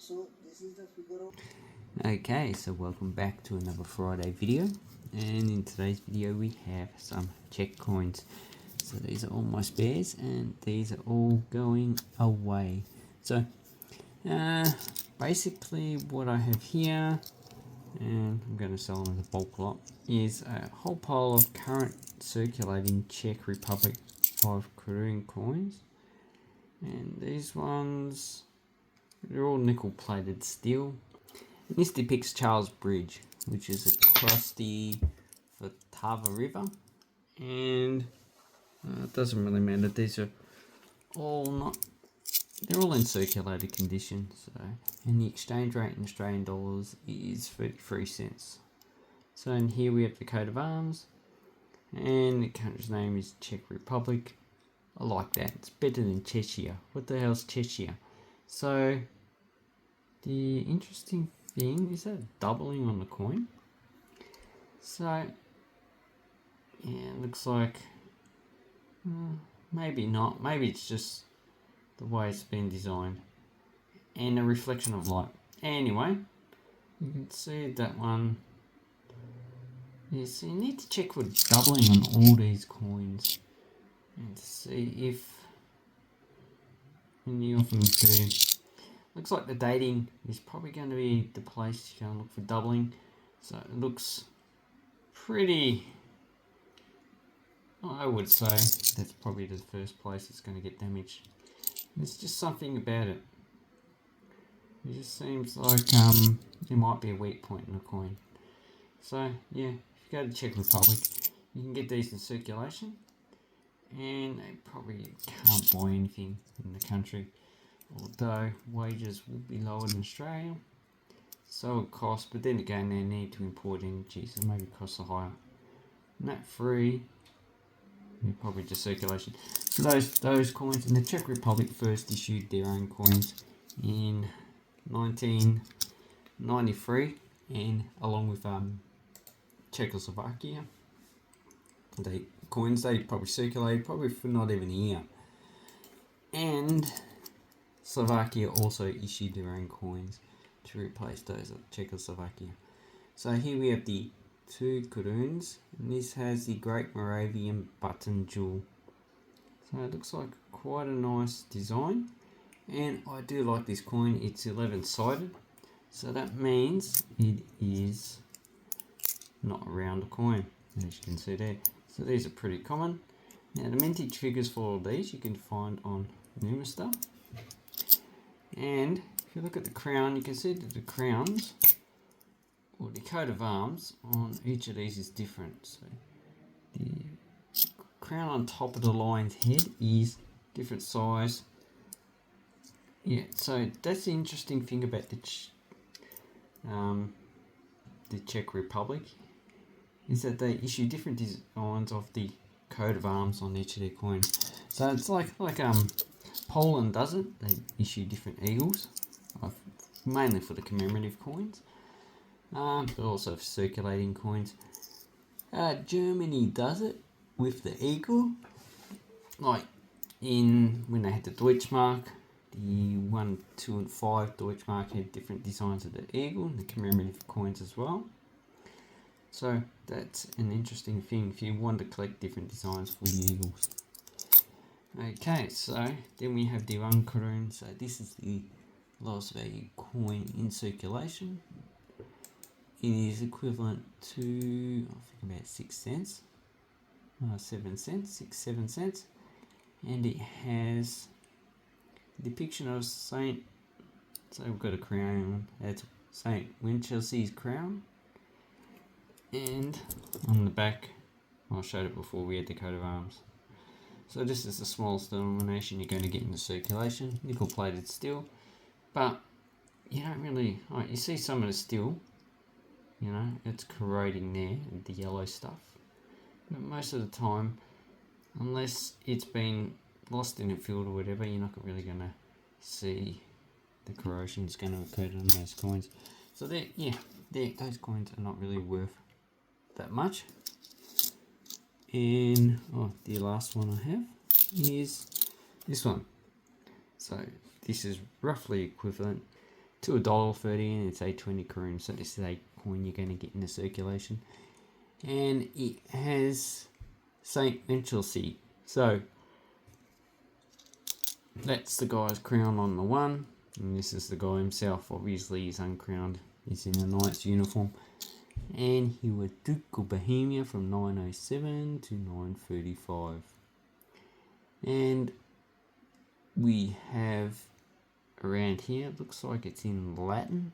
So this is the figure of. Okay, so welcome back to another Friday video, and in today's video we have some Czech coins. So these are all my spares and these are all going away. So basically what I have here, and I'm going to sell them as a bulk lot, is a whole pile of current circulating Czech Republic 5 korun coins. And these ones, they're all nickel plated steel. And this depicts Charles Bridge, which is across the Vltava River, and it doesn't really matter. These are all they're all in circulated condition. So, and the exchange rate in Australian dollars is 33 cents. So, in here we have the coat of arms, and the country's name is Czech Republic. I like that. It's better than Czechia. What the hell's Czechia? So, the interesting thing is that doubling on the coin. So, yeah, it looks like maybe not. Maybe it's just the way it's been designed and a reflection of light. Anyway, you can see that one. Yeah, so you need to check for doubling on all these coins and see if, and you often do. Looks like the dating is probably going to be the place you can look for doubling. So it looks pretty, I would say that's probably the first place it's going to get damaged. There's just something about it. It just seems like there might be a weak point in the coin. So yeah, if you go to Czech Republic, you can get these in circulation, and they probably can't buy anything in the country. Although wages will be lower than Australia, so it costs, but then again they need to import energy, so maybe costs are higher. Not free, probably just circulation. So those coins, and the Czech Republic first issued their own coins in 1993, and along with Czechoslovakia, they probably circulated probably for not even a year, and Slovakia also issued their own coins to replace those of Czechoslovakia. So here we have the 2 koruns, and this has the Great Moravian button jewel. So it looks like quite a nice design, and I do like this coin. It's 11-sided, so that means it is not a round coin, as you can see there. So these are pretty common. Now the mintage figures for all these you can find on Numistar. And if you look at the crown, you can see that the crowns, or the coat of arms on each of these is different. So the crown on top of the lion's head is different size. Yeah, so that's the interesting thing about the Czech Republic, is that they issue different designs of the coat of arms on each of their coins. So it's like Poland does it. They issue different eagles, mainly for the commemorative coins, but also for circulating coins. Germany does it with the eagle, like when they had the Deutschmark, the 1, 2 and 5 Deutschmark had different designs of the eagle and the commemorative coins as well. So that's an interesting thing if you want to collect different designs for the eagles. Okay, so then we have the 1 korun. So this is the lowest value coin in circulation. It is equivalent to, I think, about 6 cents, 7 cents, 6, 7 cents, and it has a depiction of Saint. So we've got a crown. That's Saint Winchelsea's crown, and on the back, I showed it before we had the coat of arms. So this is the smallest denomination you're going to get in the circulation, nickel plated steel, but you don't really, you see some of the steel, it's corroding there, the yellow stuff, but most of the time, unless it's been lost in a field or whatever, you're not really going to see the corrosion is going to occur on those coins. So those coins are not really worth that much. And the last one I have is this one. So this is roughly equivalent to $1.30, and it's a 20 kroon. So this is a coin you're going to get into circulation, and it has Saint Winchelsea. So that's the guy's crown on the one, and this is the guy himself. Obviously he's uncrowned, he's in a knight's uniform, and he was Duke of Bohemia from 907 to 935. And we have around here, it looks like it's in Latin,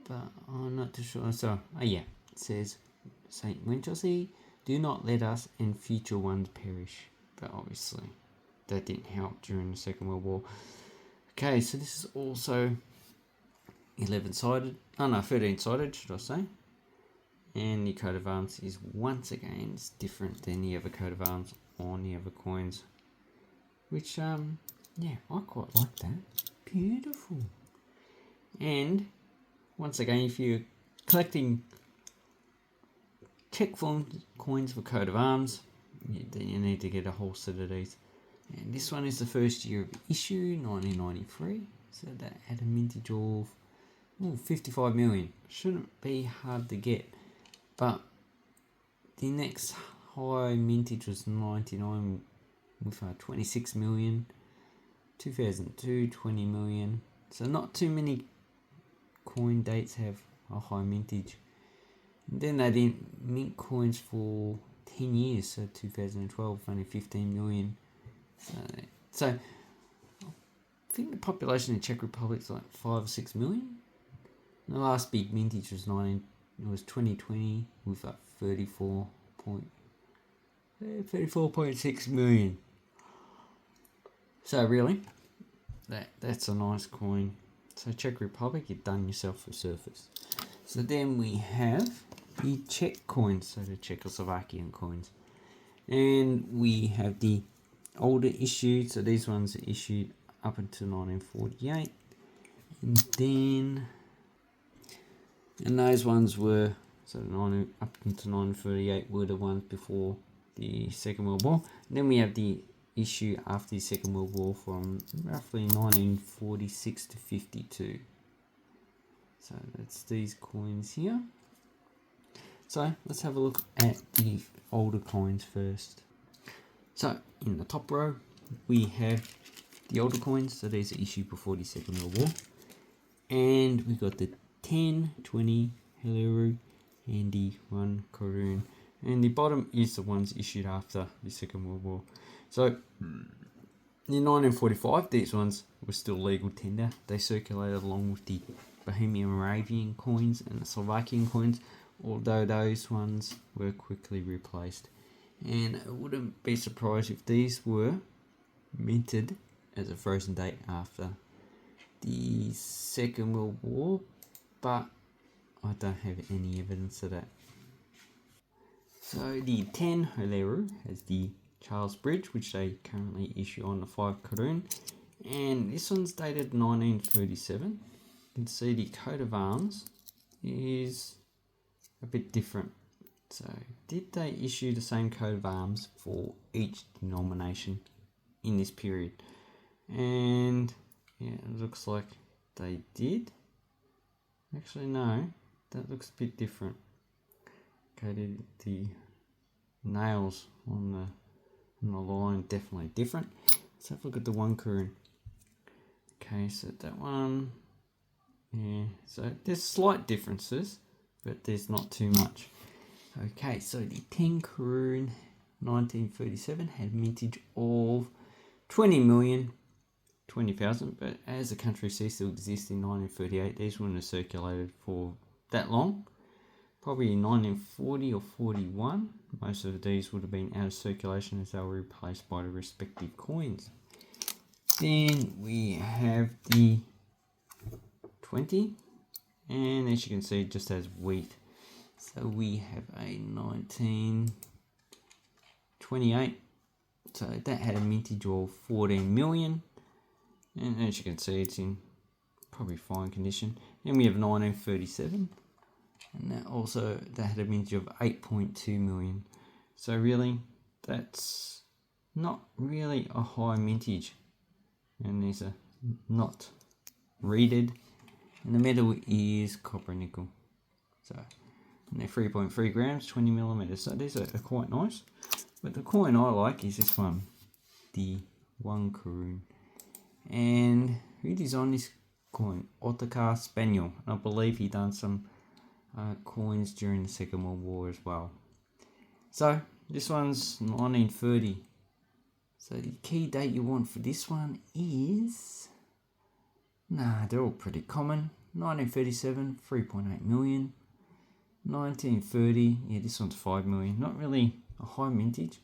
but I'm not too sure. So, it says, Saint Winchelsea, do not let us and future ones perish. But obviously, that didn't help during the Second World War. Okay, so this is also 13-sided, should I say. And the coat of arms is once again different than the other coat of arms on the other coins. Which, I quite like that. Beautiful. And, once again, if you're collecting Czech form coins for coat of arms, then you need to get a whole set of these. And this one is the first year of issue, 1993. So that had a mintage of 55 million. Shouldn't be hard to get. But the next high mintage was 99 with 26 million. 2002, 20 million. So not too many coin dates have a high mintage. And then they didn't mint coins for 10 years. So 2012, only 15 million. So I think the population in Czech Republic is like 5 or 6 million. And the last big mintage was 2020 with 34.6 million. So really, that's a nice coin. So Czech Republic, you've done yourself a surface. So then we have the Czech coins, so the Czechoslovakian coins. And we have the older issued, so these ones are issued up until 1948. And those ones were, up until 1938 were the ones before the Second World War. And then we have the issue after the Second World War from roughly 1946 to 52. So that's these coins here. So let's have a look at the older coins first. So in the top row, we have the older coins. So these are issued before the Second World War. And we got the 10, 20 Heliru and the 1 Korun. And the bottom is the ones issued after the Second World War. So in 1945, these ones were still legal tender. They circulated along with the Bohemian Moravian coins and the Slovakian coins, although those ones were quickly replaced. And I wouldn't be surprised if these were minted as a frozen date after the Second World War, but I don't have any evidence of that. So the 10 Holeru has the Charles Bridge, which they currently issue on the 5 Korun, and this one's dated 1937. You can see the coat of arms is a bit different. So did they issue the same coat of arms for each denomination in this period? And yeah, it looks like they did. Actually no, that looks a bit different. Okay, the nails on the line definitely different. Let's have a look at the 1 Korun. Okay, so that one, yeah, so there's slight differences, but there's not too much. Okay, so the 10 Korun 1937 had mintage of 20,000,000, but as the country ceased to exist in 1938, these wouldn't have circulated for that long. Probably in 1940 or 41, most of these would have been out of circulation as they were replaced by the respective coins. Then we have the 20, and as you can see, it just has wheat. So we have a 1928, so that had a mintage of 14 million, and as you can see, it's in probably fine condition. Then we have 1937, and that had a mintage of 8.2 million. So really, that's not really a high mintage, and these are not reeded, and the metal is copper nickel. So, and they're 3.3 grams, 20 millimeters. So these are quite nice. But the coin I like is this one, the 1 Korun. And who designed this coin? Ottokar Spaniel. I believe he done some coins during the Second World War as well. So this one's 1930. So the key date you want for this one is, they're all pretty common. 1937, 3.8 million. 1930, yeah, this one's 5 million. Not really a high mintage,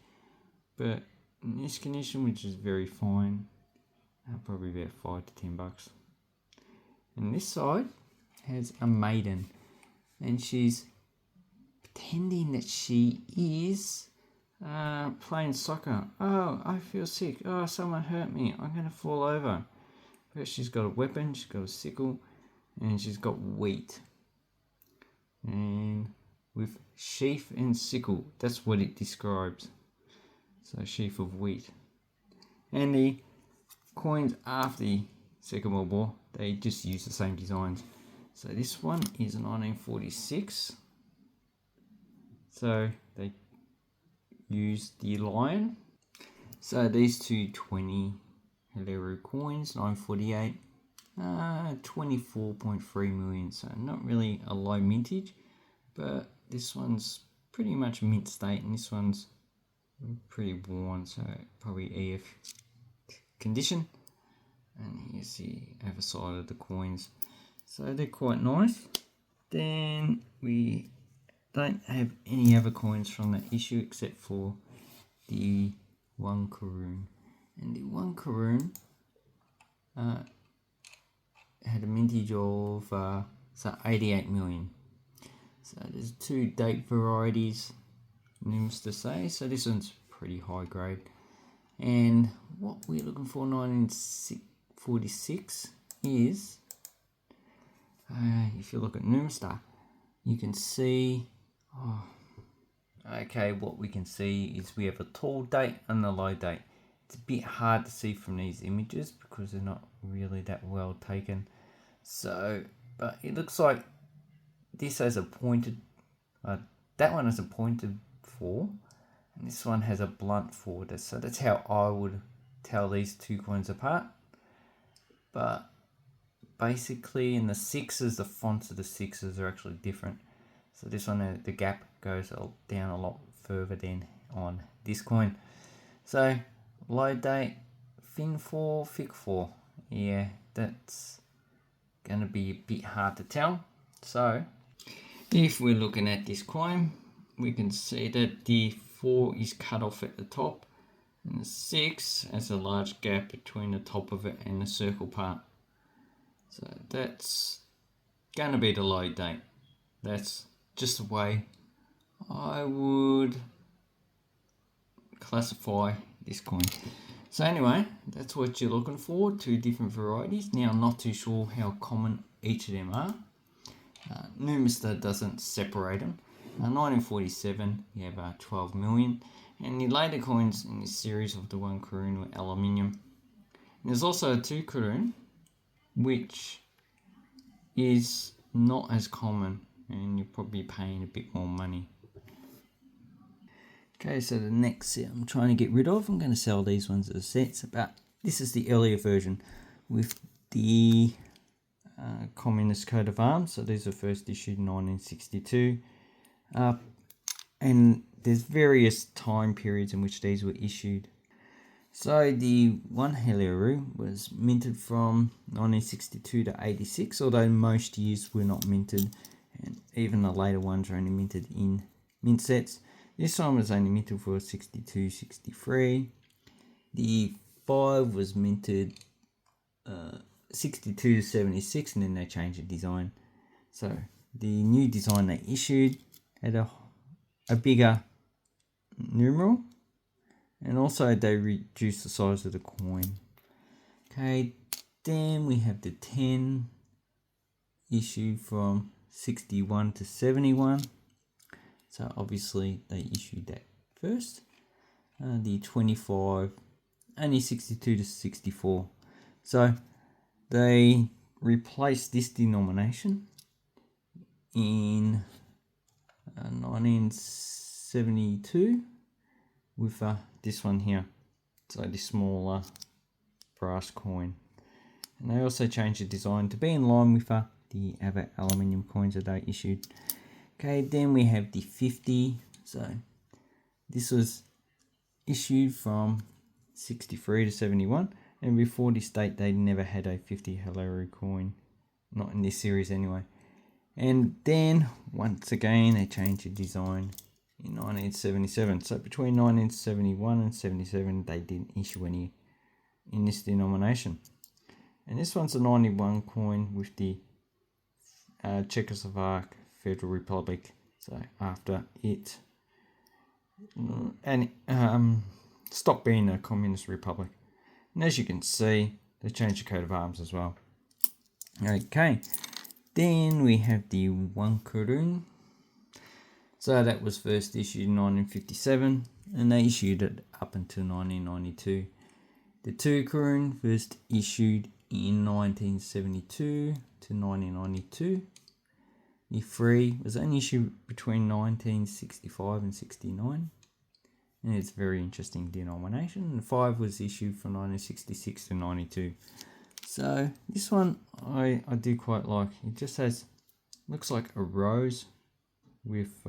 but in this condition, which is very fine, probably about $5 to $10. And this side has a maiden, and she's pretending that she is playing soccer. Oh, I feel sick. Oh, someone hurt me. I'm going to fall over. But she's got a weapon, she's got a sickle, and she's got wheat. And with sheaf and sickle, that's what it describes. So sheaf of wheat. And the coins after the Second World War, they just use the same designs. So this one is 1946. So they use the lion. So these two 20 Heliru coins, 948, 24.3 million. So not really a low mintage, but this one's pretty much mint state, and this one's pretty worn, so probably EF condition. And here's the other side of the coins. So they're quite nice. Then we don't have any other coins from that issue except for the 1 Korun. And the 1 Korun had a mintage of 88 million. So there's 2 date varieties, needless to say. So this one's pretty high grade. And what we're looking for 1946 is, if you look at Numstar, you can see, what we can see is we have a tall date and a low date. It's a bit hard to see from these images because they're not really that well taken. So, but it looks like this has a pointed, that one has a pointed 4, and this one has a blunt 4. So that's how I would tell these two coins apart. But basically in the 6s, the fonts of the 6s are actually different. So this one, the gap goes down a lot further than on this coin. So low date, thin 4, thick 4. Yeah, that's going to be a bit hard to tell. So if we're looking at this coin, we can see that the 4 is cut off at the top, and the 6 has a large gap between the top of it and the circle part. So that's going to be the low date. That's just the way I would classify this coin. So anyway, that's what you're looking for, 2 different varieties. Now I'm not too sure how common each of them are. Numstar doesn't separate them. 1947, you have 12 million. And the later coins in this series of the 1 Korun were aluminium. And there's also a 2 Korun, which is not as common, and you're probably paying a bit more money. Okay, so the next set I'm trying to get rid of, I'm going to sell these ones as sets, but this is the earlier version with the Communist coat of arms. So these are first issued in 1962, and there's various time periods in which these were issued. So the 1 Heliru was minted from 1962 to 86, although most years were not minted, and even the later ones are only minted in mint sets. This one was only minted for 62, 63. The 5 was minted 62 to 76, and then they changed the design. So the new design they issued had a bigger numeral, and also they reduced the size of the coin. Okay, then we have the 10 issue from 61 to 71. So obviously they issued that first. The 25, only 62 to 64. So they replaced this denomination in 1972 with this one here. So this smaller brass coin. And they also changed the design to be in line with the other aluminium coins that they issued. Okay, then we have the 50. So this was issued from 63 to 71. And before this date, they never had a 50 Hillary coin. Not in this series anyway. And then, once again, they changed the design in 1977. So between 1971 and 77, they didn't issue any in this denomination. And this one's a 91 coin with the Czechoslovak Federal Republic. So after it stopped being a communist republic. And as you can see, they changed the coat of arms as well. Okay, then we have the 1 korun. So that was first issued in 1957, and they issued it up until 1992. The 2 korun first issued in 1972 to 1992. The 3 was only issued between 1965 and 69. And it's a very interesting denomination. And 5 was issued from 1966 to 92. So this one I do quite like. It just has, looks like a rose with,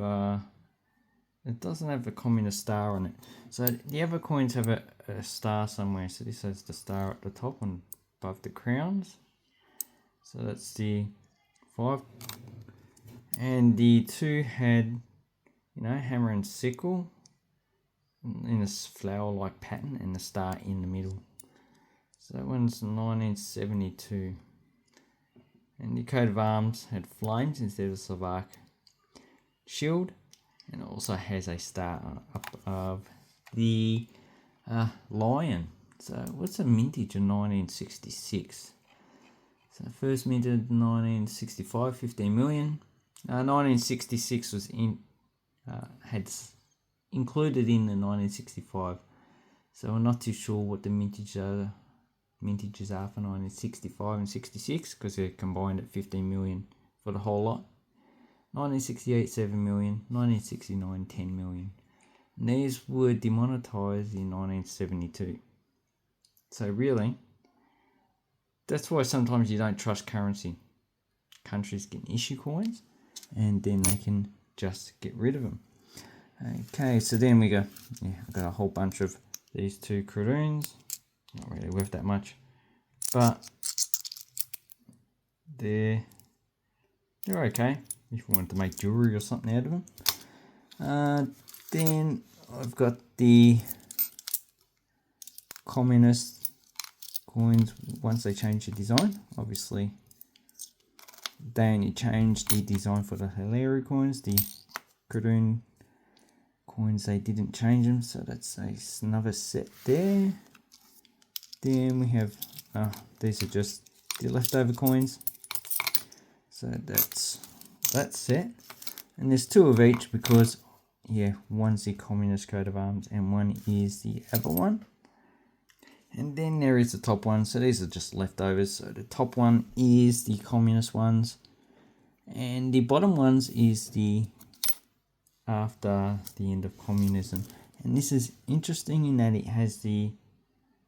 it doesn't have a communist star on it. So the other coins have a star somewhere. So this has the star at the top and above the crowns. So that's the 5. And the 2 had, hammer and sickle in a flower-like pattern and the star in the middle. So that one's 1972. And the coat of arms had flames instead of Slovak shield, and it also has a star up of the lion. So what's the mintage of 1966? So first minted 1965, 15 million. 1966 was had included in the 1965. So we're not too sure what the mintages are for 1965 and 66 because they're combined at 15 million for the whole lot. 1968, 7 million. 1969, 10 million. And these were demonetized in 1972. So really, that's why sometimes you don't trust currency. Countries can issue coins and then they can just get rid of them. Okay, so then we go, I've got a whole bunch of these 2 koruns. Not really worth that much, but they're okay if you wanted to make jewelry or something out of them. Then I've got the communist coins once they change the design. Obviously, they only changed the design for the Hillary coins. The korun coins, they didn't change them, so that's another set there. Then we have, these are just the leftover coins. So that's that set. And there's 2 of each because, one's the communist coat of arms and one is the other one. And then there is the top one. So these are just leftovers. So the top one is the communist ones. And the bottom ones is the after the end of communism. And this is interesting in that it has the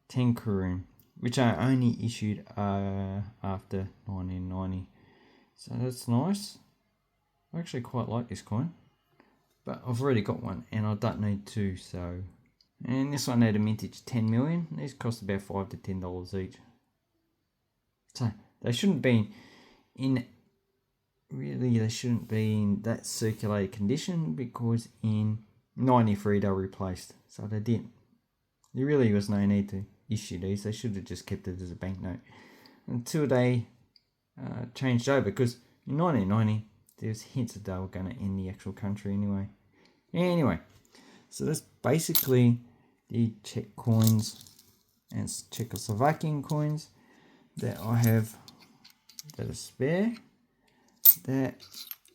10 korun, which are only issued after 1990. So that's nice. I actually quite like this coin, but I've already got one and I don't need 2. So, and this one had a mintage 10 million. These cost about $5 to $10 each. So they shouldn't be in. Really, they shouldn't be in that circulated condition because in 93 they were replaced. So they didn't. There really was no need to issue these. They should have just kept it as a banknote until they changed over, because in 1990 there's hints that they were going to end the actual country anyway. So that's basically the Czech coins and Czechoslovakian coins that I have that are spare, that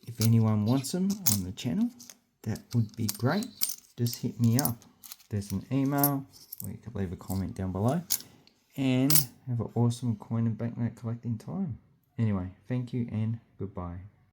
if anyone wants them on the channel, that would be great. Just hit me up. There's an email, or you can leave a comment down below, and have an awesome coin and banknote collecting time. Anyway, thank you and goodbye.